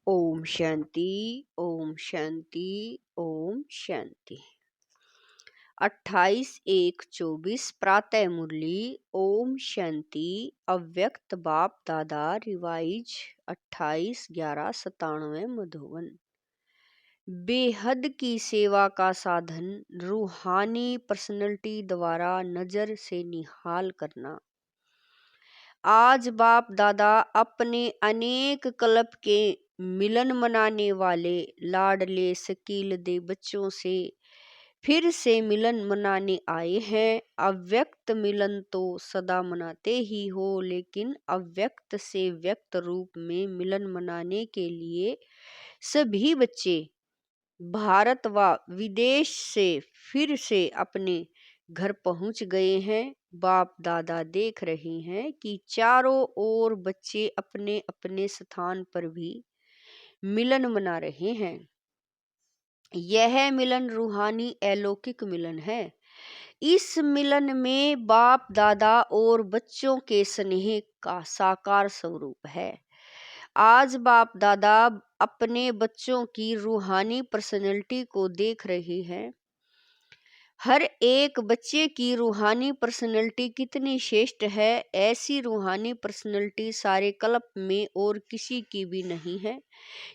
ओम शांति, ओम शांति, ओम शांति। 28/1/24 प्रातः मुरली। ओम शांति। अव्यक्त बाप दादा रिवाइज 28/11/97 मधुबन। बेहद की सेवा का साधन रूहानी पर्सनैलिटी द्वारा नजर से निहाल करना। आज बाप दादा अपने अनेक कल्प के मिलन मनाने वाले लाडले सकीलदे बच्चों से फिर से मिलन मनाने आए हैं। अव्यक्त मिलन तो सदा मनाते ही हो, लेकिन अव्यक्त से व्यक्त रूप में मिलन मनाने के लिए सभी बच्चे भारत व विदेश से फिर से अपने घर पहुंच गए हैं। बाप दादा देख रहे हैं कि चारों ओर बच्चे अपने अपने स्थान पर भी मिलन मना रहे हैं। यह मिलन रूहानी अलौकिक मिलन है। इस मिलन में बाप दादा और बच्चों के स्नेह का साकार स्वरूप है। आज बाप दादा अपने बच्चों की रूहानी पर्सनैलिटी को देख रहे हैं। हर एक बच्चे की रूहानी पर्सनैलिटी कितनी श्रेष्ठ है। ऐसी रूहानी पर्सनैलिटी सारे कल्प में और किसी की भी नहीं है,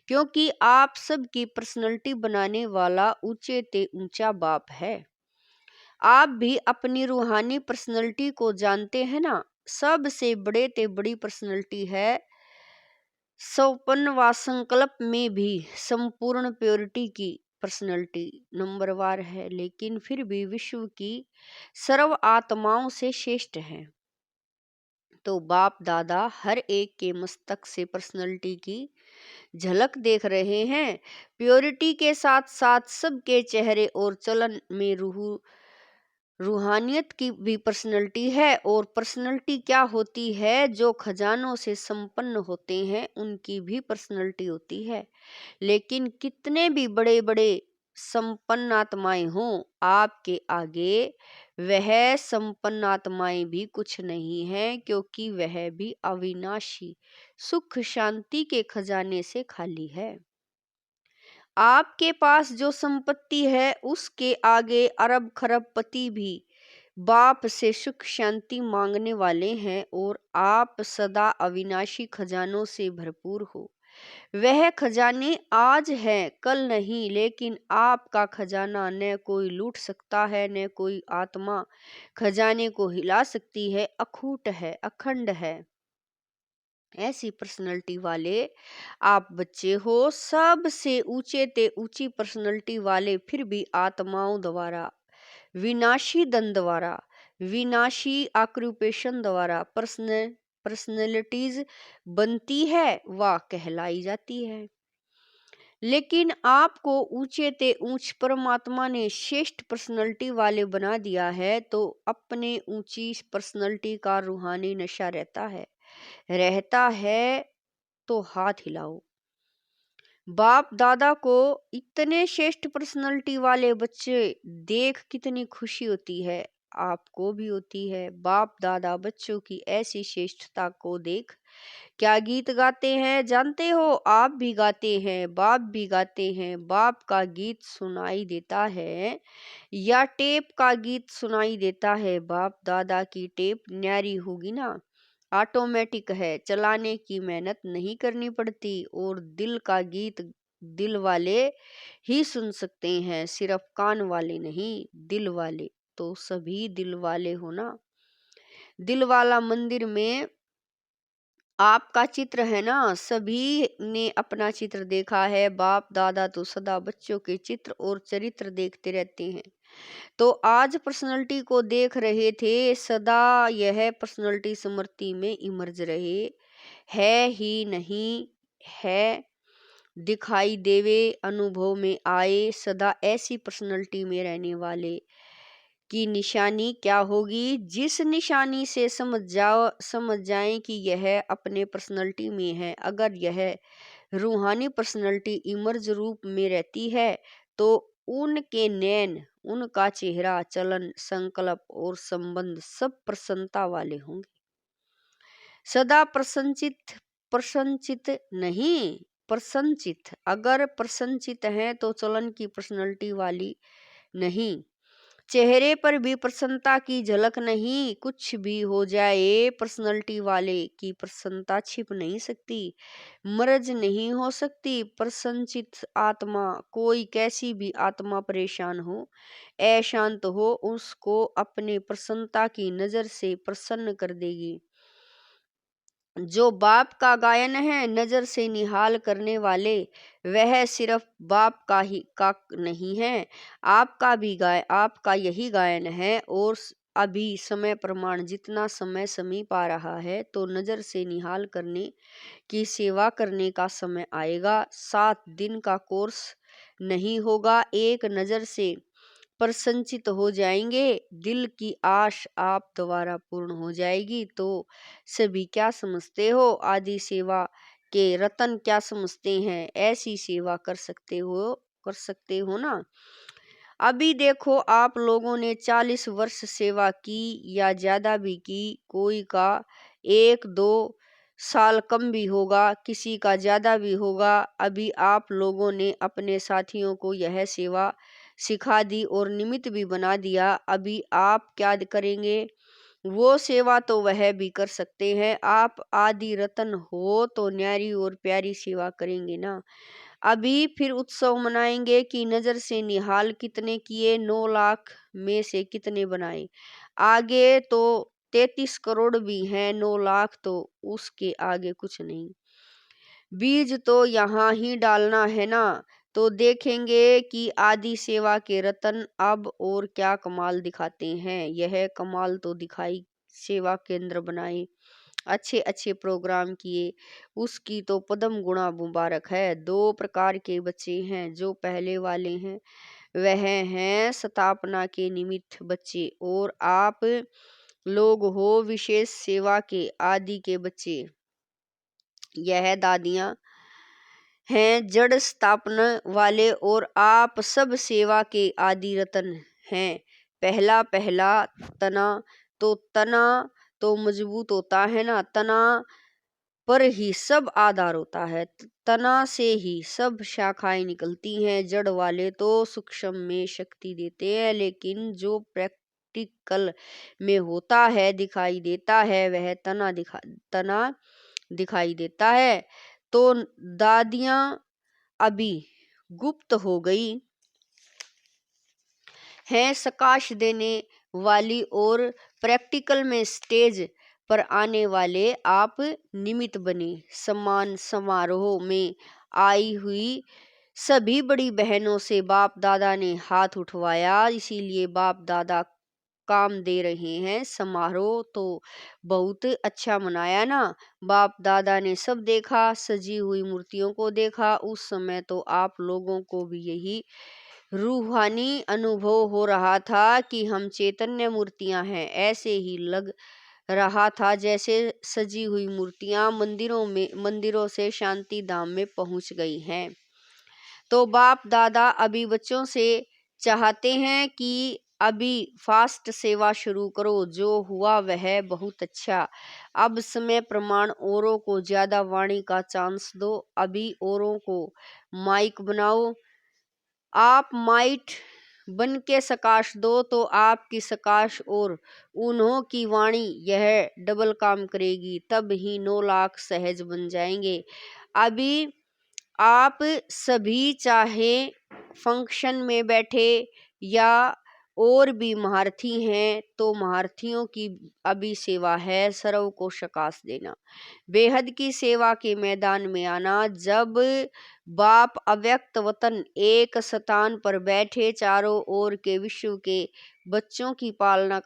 क्योंकि आप सबकी पर्सनैलिटी बनाने वाला ऊंचे ते ऊंचा बाप है। आप भी अपनी रूहानी पर्सनैलिटी को जानते हैं ना। सबसे बड़े ते बड़ी पर्सनैलिटी है। स्वप्न व संकल्प में भी संपूर्ण प्योरिटी की पर्सनैलिटी नंबरवार है, लेकिन फिर भी विश्व की सर्व आत्माओं से श्रेष्ठ है। तो बाप दादा हर एक के मस्तक से पर्सनैलिटी की झलक देख रहे हैं। प्योरिटी के साथ साथ सबके चेहरे और चलन में रूहानियत की भी पर्सनैलिटी है। और पर्सनैलिटी क्या होती है? जो खजानों से संपन्न होते हैं उनकी भी पर्सनैलिटी होती है। लेकिन कितने भी बड़े बड़े संपन्न आत्माएं हों, आपके आगे वह संपन्न आत्माएं भी कुछ नहीं है, क्योंकि वह भी अविनाशी सुख शांति के खजाने से खाली है। आपके पास जो संपत्ति है उसके आगे अरब खरबपति भी बाप से सुख शांति मांगने वाले हैं, और आप सदा अविनाशी खजानों से भरपूर हो। वह खजाने आज है कल नहीं, लेकिन आपका खजाना न कोई लूट सकता है, न कोई आत्मा खजाने को हिला सकती है। अखूट है, अखंड है। ऐसी पर्सनैलिटी वाले आप बच्चे हो। सबसे ऊंचे ते ऊंची पर्सनैलिटी वाले फिर भी आत्माओं द्वारा विनाशी दंड द्वारा विनाशी ऑक्यूपेशन द्वारा पर्सनैलिटीज बनती है व कहलाई जाती है। लेकिन आपको ऊंचे ते ऊंच परमात्मा ने श्रेष्ठ पर्सनैलिटी वाले बना दिया है, तो अपने ऊंची पर्सनैलिटी का रूहानी नशा रहता है तो हाथ हिलाओ। बाप दादा को इतने श्रेष्ठ पर्सनैलिटी वाले बच्चे देख कितनी खुशी होती है। आपको भी होती है। बाप दादा बच्चों की ऐसी श्रेष्ठता को देख क्या गीत गाते हैं जानते हो? आप भी गाते हैं, बाप भी गाते हैं। बाप का गीत सुनाई देता है या टेप का गीत सुनाई देता है? बाप दादा की टेप न्यारी होगी ना, ऑटोमेटिक है, चलाने की मेहनत नहीं करनी पड़ती। और दिल का गीत दिल वाले ही सुन सकते हैं, सिर्फ कान वाले नहीं, दिल वाले। तो सभी दिल वाले हो ना। दिल वाला मंदिर में आपका चित्र है ना। सभी ने अपना चित्र देखा है। बाप दादा तो सदा बच्चों के चित्र और चरित्र देखते रहते हैं। तो आज पर्सनैलिटी को देख रहे थे। सदा यह पर्सनैलिटी स्मृति में इमर्ज रहे। है ही नहीं है, दिखाई देवे, अनुभव में आए। सदा ऐसी पर्सनैलिटी में रहने वाले की निशानी क्या होगी? जिस निशानी से समझ जाएं कि यह अपने पर्सनैलिटी में है। अगर यह रूहानी पर्सनैलिटी इमर्ज रूप में रहती है, तो उनके नैन, उनका चेहरा, चलन, संकल्प और संबंध सब प्रसन्नता वाले होंगे। सदा प्रसन्नचित नहीं, प्रसन्नचित्त, अगर प्रसन्नचित्त हैं तो चलन की पर्सनैलिटी वाली नहीं, चेहरे पर भी प्रसन्नता की झलक नहीं, कुछ भी हो जाए पर्सनैलिटी वाले की प्रसन्नता छिप नहीं सकती, मर्ज नहीं हो सकती। प्रसन्नचित्त आत्मा, कोई कैसी भी आत्मा परेशान हो, अशांत हो, उसको अपने प्रसन्नता की नजर से प्रसन्न कर देगी। जो बाप का गायन है नजर से निहाल करने वाले, वह सिर्फ बाप का ही का नहीं है, आपका यही गायन है। और अभी समय प्रमाण जितना समय समीप आ रहा है तो नजर से निहाल करने की सेवा करने का समय आएगा। 7 दिन का कोर्स नहीं होगा, एक नजर से प्रसन्नचित हो जाएंगे, दिल की आश आप द्वारा पूर्ण हो जाएगी। तो सभी क्या समझते हो, आदि सेवा के रतन क्या समझते हैं, ऐसी सेवा कर सकते हो ना। अभी देखो आप लोगों ने 40 वर्ष सेवा की या ज्यादा भी की, कोई का 1-2 साल कम भी होगा, किसी का ज्यादा भी होगा। अभी आप लोगों ने अपने साथियों को यह सेवा सिखा दी और निमित्त भी बना दिया। अभी आप क्या करेंगे, वो सेवा तो वह भी कर सकते हैं। आप आदि रतन हो तो न्यारी और प्यारी सेवा करेंगे ना। अभी फिर उत्सव मनाएंगे कि नजर से निहाल कितने किए, 9 लाख में से कितने बनाए। आगे तो 33 करोड़ भी हैं, 9 लाख तो उसके आगे कुछ नहीं। बीज तो यहाँ ही डालना है ना। तो देखेंगे कि आदि सेवा के रतन अब और क्या कमाल दिखाते हैं। यह कमाल तो दिखाई, सेवा केंद्र बनाए, अच्छे अच्छे प्रोग्राम किए, उसकी तो पदम गुणा मुबारक है। 2 प्रकार के बच्चे हैं, जो पहले वाले हैं वह हैं स्थापना के निमित्त बच्चे, और आप लोग हो विशेष सेवा के आदि के बच्चे। यह दादियाँ हैं जड़ स्थापना वाले, और आप सब सेवा के आदि रतन हैं। पहला तना तो मजबूत होता है ना, तना पर ही सब आधार होता है, तना से ही सब शाखाएं निकलती हैं। जड़ वाले तो सूक्ष्म में शक्ति देते हैं, लेकिन जो प्रैक्टिकल में होता है दिखाई देता है वह तना दिखाई देता है। तो दादियाँ अभी गुप्त हो गई हैं सकाश देने वाली, और प्रैक्टिकल में स्टेज पर आने वाले आप निमित्त बने। सम्मान समारोह में आई हुई सभी बड़ी बहनों से बाप दादा ने हाथ उठवाया, इसीलिए बाप दादा काम दे रहे हैं। समारोह तो बहुत अच्छा मनाया ना, बाप दादा ने सब देखा, सजी हुई मूर्तियों को देखा। उस समय तो आप लोगों को भी यही रूहानी अनुभव हो रहा था कि हम चैतन्य मूर्तियां हैं। ऐसे ही लग रहा था जैसे सजी हुई मूर्तियां मंदिरों से शांति धाम में पहुंच गई हैं। तो बाप दादा अभी बच्चों से चाहते हैं कि अभी फास्ट सेवा शुरू करो, जो हुआ वह बहुत अच्छा। अब समय प्रमाण औरों को ज्यादा वाणी का चांस दो, अभी औरों को माइक बनाओ। आप माइट बन के सकाश दो तो आपकी सकाश और उन्हों की वाणी यह डबल काम करेगी, तब ही 9 लाख सहज बन जाएंगे। अभी आप सभी चाहे फंक्शन में बैठे या और भी महारथी हैं तो महारथियों की अभी सेवा है सर्व को शकाश देना, बेहद की सेवा के मैदान में आना। जब बाप अव्यक्त वतन एक स्थान पर बैठे चारों ओर के विश्व के बच्चों की पालना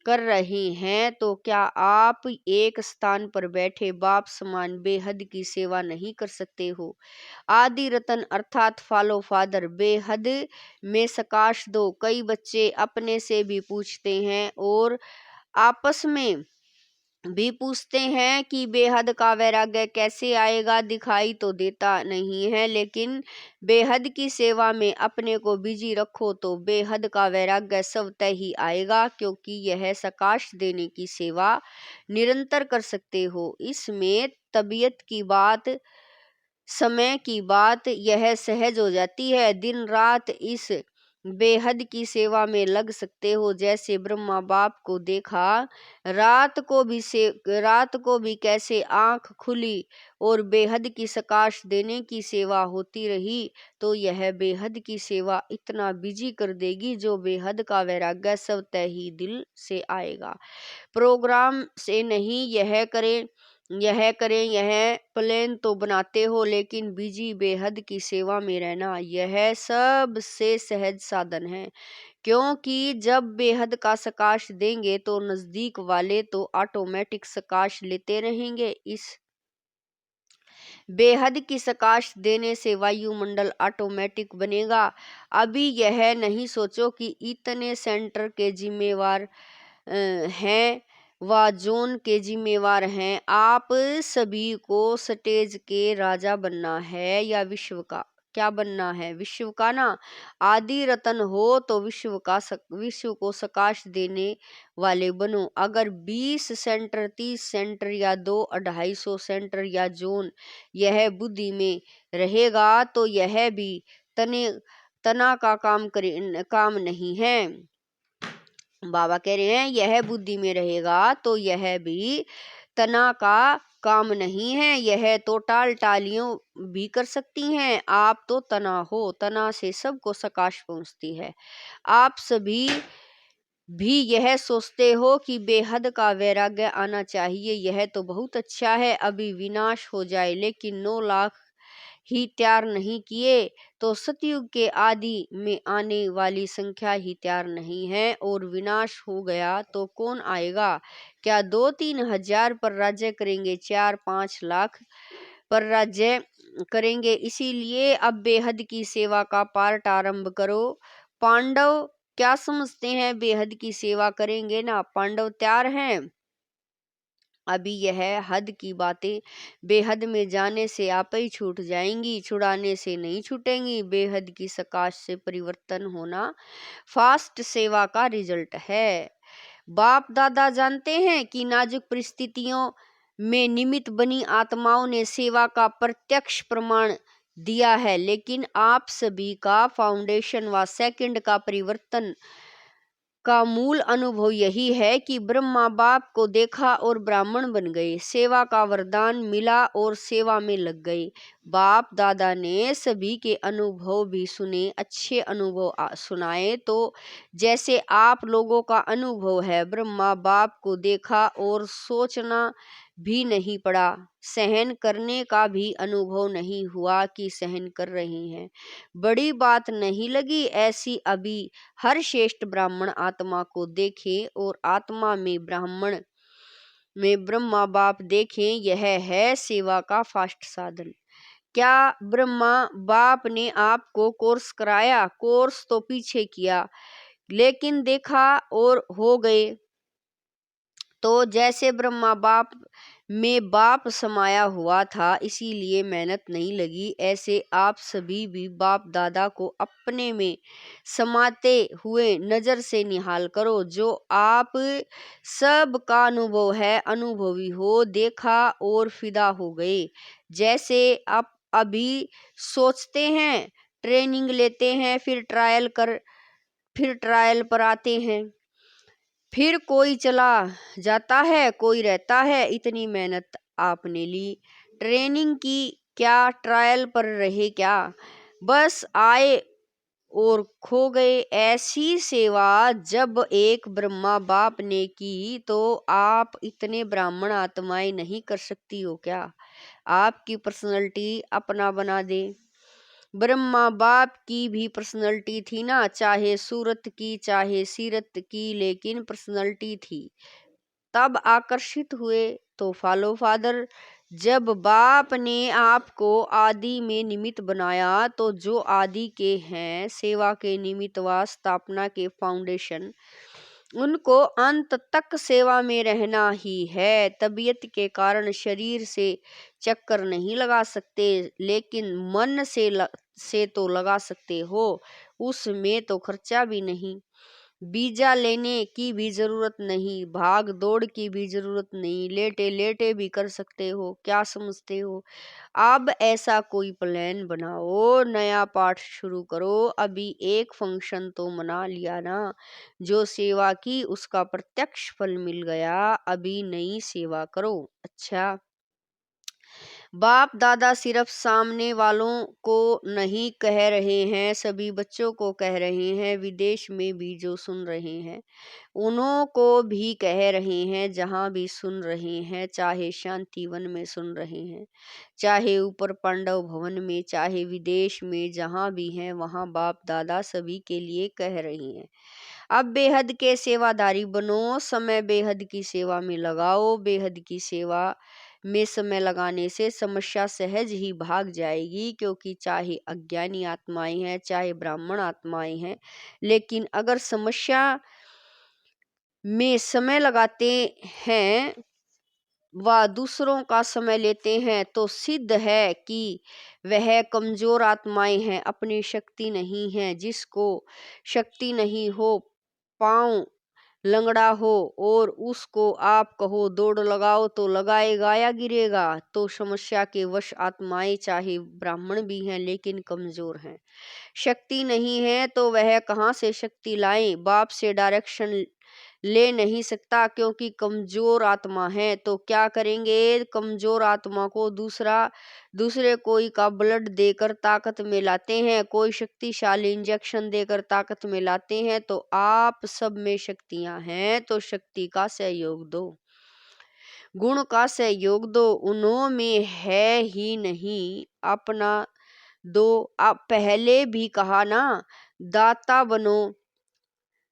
कर रहे हैं, तो क्या आप एक स्थान पर बैठे बाप समान बेहद की सेवा नहीं कर सकते हो। आदि रतन अर्थात फॉलो फादर, बेहद में सकाश दो। कई बच्चे अपने से भी पूछते हैं और आपस में भी पूछते हैं कि बेहद का वैराग्य कैसे आएगा, दिखाई तो देता नहीं है, लेकिन बेहद की सेवा में अपने को बिजी रखो तो बेहद का वैराग्य स्वतः ही आएगा, क्योंकि यह सकाश देने की सेवा निरंतर कर सकते हो। इसमें तबीयत की बात समय की बात यह सहज हो जाती है। दिन रात इस बेहद की सेवा में लग सकते हो। जैसे ब्रह्मा बाप को देखा, रात को भी कैसे आंख खुली और बेहद की सकाश देने की सेवा होती रही, तो यह बेहद की सेवा इतना बिजी कर देगी जो बेहद का वैराग्य स्वतः ही दिल से आएगा। प्रोग्राम से नहीं, यह प्लान तो बनाते हो, लेकिन बिजी बेहद की सेवा में रहना यह सबसे सहज साधन है। क्योंकि जब बेहद का सकाश देंगे तो नजदीक वाले तो ऑटोमेटिक सकाश लेते रहेंगे। इस बेहद की सकाश देने से वायुमंडल ऑटोमेटिक बनेगा। अभी यह नहीं सोचो कि इतने सेंटर के जिम्मेवार हैं व जोन के जिम्मेवार हैं। आप सभी को स्टेज के राजा बनना है या विश्व का। क्या बनना है? विश्व का ना। आदि रतन हो तो विश्व को सकाश देने वाले बनो। अगर 20 सेंटर, 30 सेंटर या 200-250 सेंटर या जोन यह बुद्धि में रहेगा तो यह भी तना का काम नहीं है। बाबा कह रहे हैं यह बुद्धि में रहेगा तो यह भी तना का काम नहीं है। यह तो टालियों भी कर सकती हैं। आप तो तना हो, तना से सबको सकाश पहुंचती है। आप सभी भी यह सोचते हो कि बेहद का वैराग्य आना चाहिए, यह तो बहुत अच्छा है, अभी विनाश हो जाए। लेकिन 9 लाख ही तैयार नहीं किए तो सतयुग के आदि में आने वाली संख्या ही तैयार नहीं है। और विनाश हो गया तो कौन आएगा? क्या 2-3 हजार पर राज्य करेंगे? 4-5 लाख पर राज्य करेंगे। इसीलिए अब बेहद की सेवा का पार्ट आरंभ करो। पांडव क्या समझते हैं? बेहद की सेवा करेंगे ना। पांडव तैयार हैं। अभी यह हद की बातें बेहद में जाने से आप ही छूट जाएंगी, छुड़ाने से नहीं छूटेंगी। बेहद की सकाश से परिवर्तन होना फास्ट सेवा का रिजल्ट है। बाप दादा जानते हैं कि नाजुक परिस्थितियों में निमित्त बनी आत्माओं ने सेवा का प्रत्यक्ष प्रमाण दिया है। लेकिन आप सभी का फाउंडेशन व सेकंड का परिवर्तन का मूल अनुभव यही है कि ब्रह्मा बाप को देखा और ब्राह्मण बन गए, सेवा का वरदान मिला और सेवा में लग गए। बाप दादा ने सभी के अनुभव भी सुने, अच्छे अनुभव सुनाए। तो जैसे आप लोगों का अनुभव है, ब्रह्मा बाप को देखा और सोचना भी नहीं पड़ा, सहन करने का भी अनुभव नहीं हुआ कि सहन कर रहे हैं। बड़ी बात नहीं लगी ऐसी अभी हर श्रेष्ठ ब्राह्मण आत्मा को देखें और आत्मा में ब्रह्मा बाप देखें। यह है सेवा का फास्ट साधन। क्या ब्रह्मा बाप ने आपको कोर्स कराया? कोर्स तो पीछे किया, लेकिन देखा और हो गए। तो जैसे ब्रह्मा बाप में बाप समाया हुआ था, इसीलिए मेहनत नहीं लगी। ऐसे आप सभी भी बाप दादा को अपने में समाते हुए नजर से निहाल करो। जो आप सब का अनुभव है, अनुभवी हो, देखा और फिदा हो गए। जैसे आप अभी सोचते हैं, ट्रेनिंग लेते हैं, फिर ट्रायल पर आते हैं, फिर कोई चला जाता है, कोई रहता है। इतनी मेहनत आपने ली, ट्रेनिंग की क्या? ट्रायल पर रहे क्या? बस आए और खो गए। ऐसी सेवा जब एक ब्रह्मा बाप ने की तो आप इतने ब्राह्मण आत्माएं नहीं कर सकती हो क्या? आपकी पर्सनैलिटी अपना बना दे। ब्रह्मा बाप की भी पर्सनैलिटी थी ना, चाहे सूरत की चाहे सीरत की, लेकिन पर्सनैलिटी थी। तब आकर्षित हुए तो फॉलो फादर। जब बाप ने आपको आदि में निमित्त बनाया तो जो आदि के हैं, सेवा के निमित्त व स्थापना के फाउंडेशन, उनको अंत तक सेवा में रहना ही है। तबीयत के कारण शरीर से चक्कर नहीं लगा सकते, लेकिन मन से तो लगा सकते हो। उसमें तो खर्चा भी नहीं। बीजा लेने की भी जरूरत नहीं, भाग दौड़ की भी जरूरत नहीं, लेटे लेटे भी कर सकते हो। क्या समझते हो? अब ऐसा कोई प्लान बनाओ, नया पाठ शुरू करो। अभी एक फंक्शन तो मना लिया ना, जो सेवा की उसका प्रत्यक्ष फल मिल गया, अभी नई सेवा करो। अच्छा, बाप दादा सिर्फ सामने वालों को नहीं कह रहे हैं, सभी बच्चों को कह रहे हैं। विदेश में भी जो सुन रहे हैं उन्हों को भी कह रहे हैं, जहाँ भी सुन रहे हैं, चाहे शांतिवन में सुन रहे हैं, चाहे ऊपर पांडव भवन में, चाहे विदेश में, जहाँ भी हैं वहाँ बाप दादा सभी के लिए कह रहे हैं। अब बेहद के सेवादारी बनो, समय बेहद की सेवा में लगाओ। बेहद की सेवा में समय लगाने से समस्या सहज ही भाग जाएगी, क्योंकि चाहे अज्ञानी आत्माएं हैं, चाहे ब्राह्मण आत्माएं हैं, लेकिन अगर समस्या में समय लगाते हैं व दूसरों का समय लेते हैं तो सिद्ध है कि वह कमजोर आत्माएं हैं, अपनी शक्ति नहीं है। जिसको शक्ति नहीं हो, पांव लंगड़ा हो और उसको आप कहो दौड़ लगाओ तो लगाएगा या गिरेगा? तो समस्या के वश आत्माएं चाहे ब्राह्मण भी हैं लेकिन कमजोर हैं, शक्ति नहीं है, तो वह कहाँ से शक्ति लाएं? बाप से डायरेक्शन ले नहीं सकता क्योंकि कमजोर आत्मा है। तो क्या करेंगे? कमजोर आत्मा को दूसरे कोई का ब्लड देकर ताकत में लाते हैं, कोई शक्तिशाली इंजेक्शन देकर ताकत में लाते हैं। तो आप सब में शक्तियां हैं, तो शक्ति का सहयोग दो, गुण का सहयोग दो। उन्हों में है ही नहीं, अपना दो। आप पहले भी कहा ना, दाता बनो,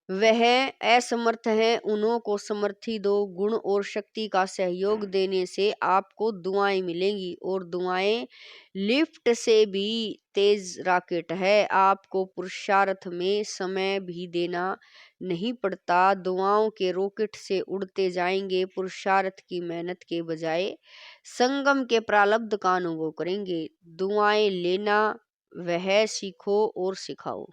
वह असमर्थ हैं, उन्हों को समर्थी दो। गुण और शक्ति का सहयोग देने से आपको दुआएं मिलेंगी, और दुआएं लिफ्ट से भी तेज रॉकेट है। आपको पुरुषार्थ में समय भी देना नहीं पड़ता, दुआओं के रॉकेट से उड़ते जाएंगे। पुरुषार्थ की मेहनत के बजाय संगम के प्रारब्ध का अनुभव करेंगे। दुआएं लेना वह सीखो और सिखाओ।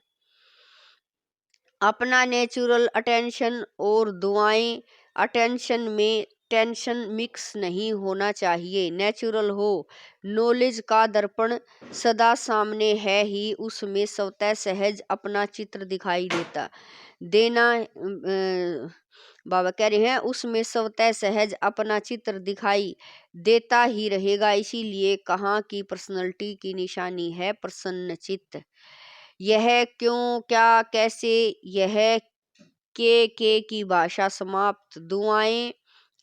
अपना नेचुरल अटेंशन और दुआएं अटेंशन में टेंशन मिक्स नहीं होना चाहिए, नेचुरल हो। नॉलेज का दर्पण सदा सामने है ही, उसमें स्वतः सहज अपना चित्र दिखाई देना बाबा कह रहे हैं उसमें स्वतः सहज अपना चित्र दिखाई देता ही रहेगा। इसीलिए कहाँ की पर्सनैलिटी की निशानी है प्रसन्न चित्त। यह क्यों, क्या, कैसे, यह के की भाषा समाप्त। दुआएं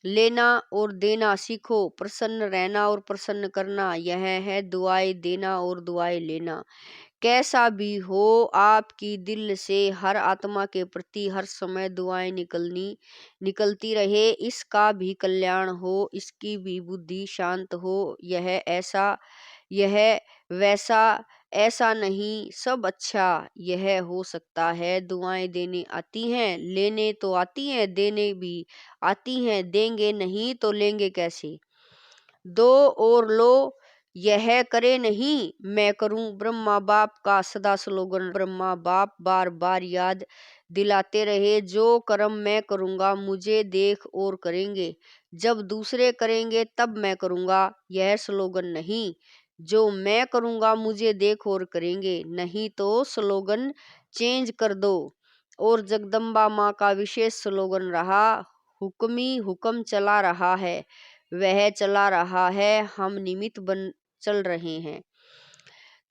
लेना और देना सीखो, प्रसन्न रहना और प्रसन्न करना, यह है दुआएं देना और दुआएं लेना। कैसा भी हो, आपकी दिल से हर आत्मा के प्रति हर समय दुआएं निकलती रहे। इसका भी कल्याण हो, इसकी भी बुद्धि शांत हो। यह ऐसा, यह वैसा, ऐसा नहीं, सब अच्छा यह हो सकता है। दुआएं देने आती हैं, लेने तो आती हैं, देने भी आती हैं। देंगे नहीं तो लेंगे कैसे? दो और लो, यह करे नहीं मैं करूं। ब्रह्मा बाप का सदा स्लोगन ब्रह्मा बाप बार बार याद दिलाते रहे, जो कर्म मैं करूंगा मुझे देख और करेंगे, जब दूसरे करेंगे तब मैं करूंगा। यह स्लोगन नहीं, जो मैं करूंगा मुझे देख और करेंगे। नहीं तो स्लोगन चेंज कर दो। और जगदम्बा माँ का विशेष स्लोगन रहा, हुक्मी हुक्म चला रहा है, वह चला रहा है, हम निमित्त बन चल रहे हैं।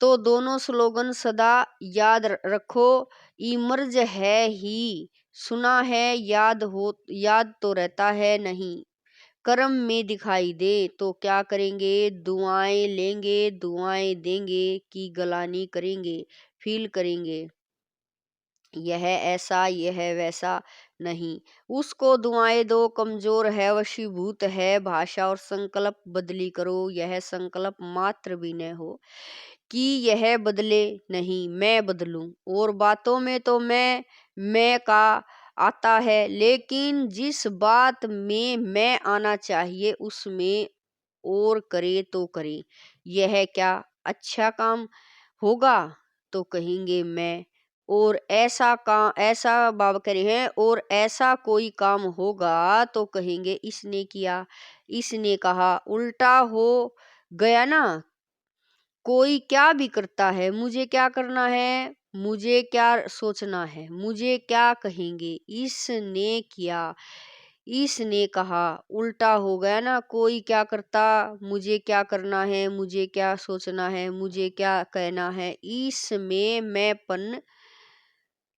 तो दोनों स्लोगन सदा याद रखो। इमर्ज है ही सुना है, याद तो रहता है नहीं, कर्म में दिखाई दे। तो क्या करेंगे? दुआएं लेंगे, दुआएं देंगे कि गलानी करेंगे, फील करेंगे यह ऐसा यह वैसा नहीं। उसको दुआएं दो, कमजोर है, वशीभूत है। भाषा और संकल्प बदली करो, यह संकल्प मात्र भी न हो कि यह बदले नहीं, मैं बदलूं। और बातों में तो मैं का आता है, लेकिन जिस बात में मैं आना चाहिए उसमें और करे तो करे। यह क्या अच्छा काम होगा? तो कहेंगे मैं और ऐसा बाबा कह रहे हैं, और ऐसा कोई काम होगा तो कहेंगे इसने किया, इसने कहा। उल्टा हो गया ना, कोई क्या भी करता है, मुझे क्या करना है, मुझे क्या सोचना है, मुझे क्या कहेंगे, इसने किया, इसने कहा। उल्टा हो गया ना, कोई क्या करता, मुझे क्या करना है, मुझे क्या सोचना है, मुझे क्या कहना है, इसमें मैंपन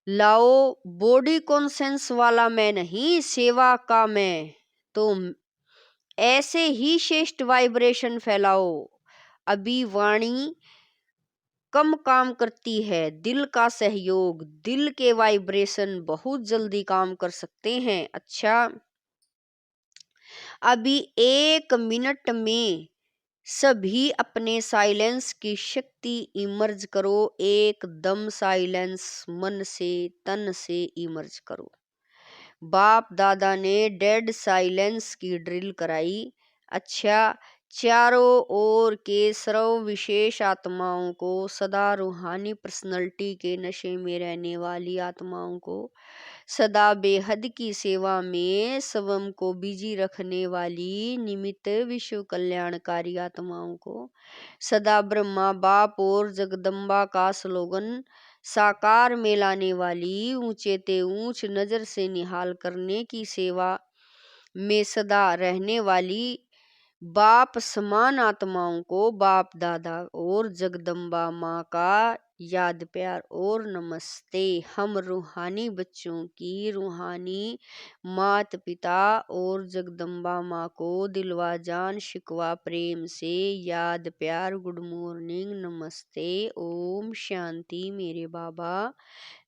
लाओ। बॉडी कॉन्सेंस वाला मैं नहीं, सेवा का मैं। तो ऐसे ही श्रेष्ठ वाइब्रेशन फैलाओ। अभी वाणी कम काम करती है, दिल का सहयोग, दिल के वाइब्रेशन बहुत जल्दी काम कर सकते हैं। अच्छा, अभी 1 मिनट में सभी अपने साइलेंस की शक्ति इमर्ज करो। एकदम साइलेंस, मन से तन से इमर्ज करो। बाप दादा ने डेड साइलेंस की ड्रिल कराई। अच्छा, चारों ओर के सर्व विशेष आत्माओं को, सदा रूहानी पर्सनैलिटी के नशे में रहने वाली आत्माओं को, सदा बेहद की सेवा में स्वयं को बिजी रखने वाली निमित्त विश्व कल्याणकारी आत्माओं को, सदा ब्रह्मा बाप और जगदम्बा का स्लोगन साकार में लाने वाली, ऊंचे ते ऊंच नजर से निहाल करने की सेवा में सदा रहने वाली बाप समान आत्माओं को, बाप दादा और जगदम्बा माँ का याद प्यार और नमस्ते। हम रूहानी बच्चों की रूहानी मात पिता और जगदम्बा माँ को दिलवा जान शिकवा प्रेम से याद प्यार, गुड मॉर्निंग, नमस्ते, ओम शांति। मेरे बाबा,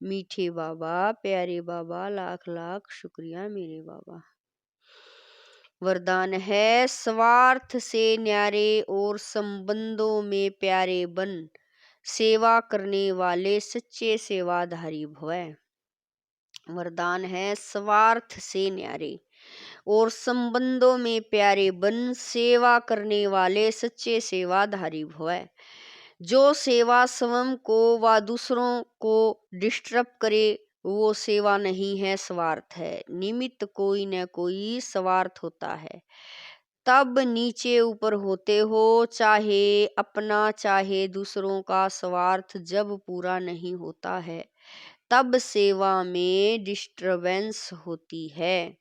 मीठे बाबा, प्यारे बाबा, लाख लाख शुक्रिया मेरे बाबा। वरदान है, स्वार्थ से न्यारे और संबंधों में प्यारे बन, सेवा करने वाले सच्चे सेवाधारी भवै। वरदान है, स्वार्थ से न्यारे और संबंधों में प्यारे बन, सेवा करने वाले सच्चे सेवाधारी भवै। जो सेवा स्वयं को व दूसरों को डिस्टर्ब करे वो सेवा नहीं है, स्वार्थ है। निमित्त कोई न कोई स्वार्थ होता है, तब नीचे ऊपर होते हो, चाहे अपना चाहे दूसरों का स्वार्थ जब पूरा नहीं होता है तब सेवा में डिस्टरबेंस होती है।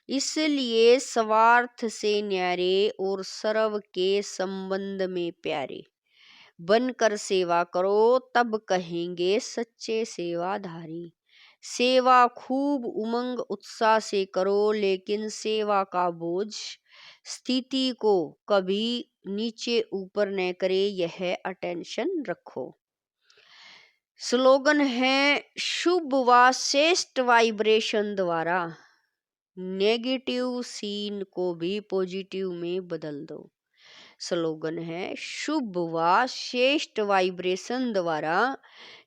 इसलिए स्वार्थ से न्यारे और सर्व के संबंध में प्यारे बनकर सेवा करो, तब कहेंगे सच्चे सेवाधारी। सेवा खूब उमंग उत्साह से करो, लेकिन सेवा का बोझ स्थिति को कभी नीचे ऊपर न करे, यह अटेंशन रखो। स्लोगन है, शुभ व श्रेष्ठ वाइब्रेशन द्वारा नेगेटिव सीन को भी पॉजिटिव में बदल दो। स्लोगन है, शुभ व श्रेष्ठ वाइब्रेशन द्वारा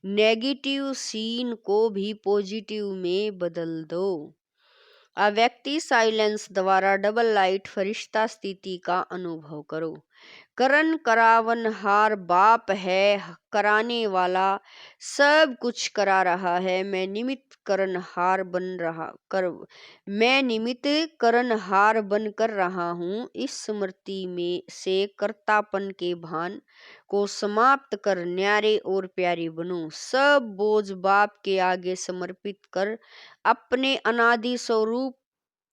नेगेटिव सीन को भी पॉजिटिव में बदल दो। व्यक्ति साइलेंस द्वारा डबल लाइट फरिश्ता स्थिति का अनुभव करो। करण करावनहार बाप है, कराने वाला सब कुछ करा रहा है। मैं निमित्त करनहार बन कर रहा हूँ। इस स्मृति में से कर्तापन के भान को समाप्त कर न्यारे और प्यारे बनो। सब बोझ बाप के आगे समर्पित कर अपने अनादि स्वरूप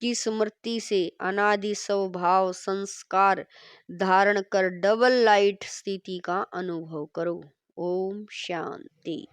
की स्मृति से अनादि स्वभाव संस्कार धारण कर डबल लाइट स्थिति का अनुभव करो। ओम शांति।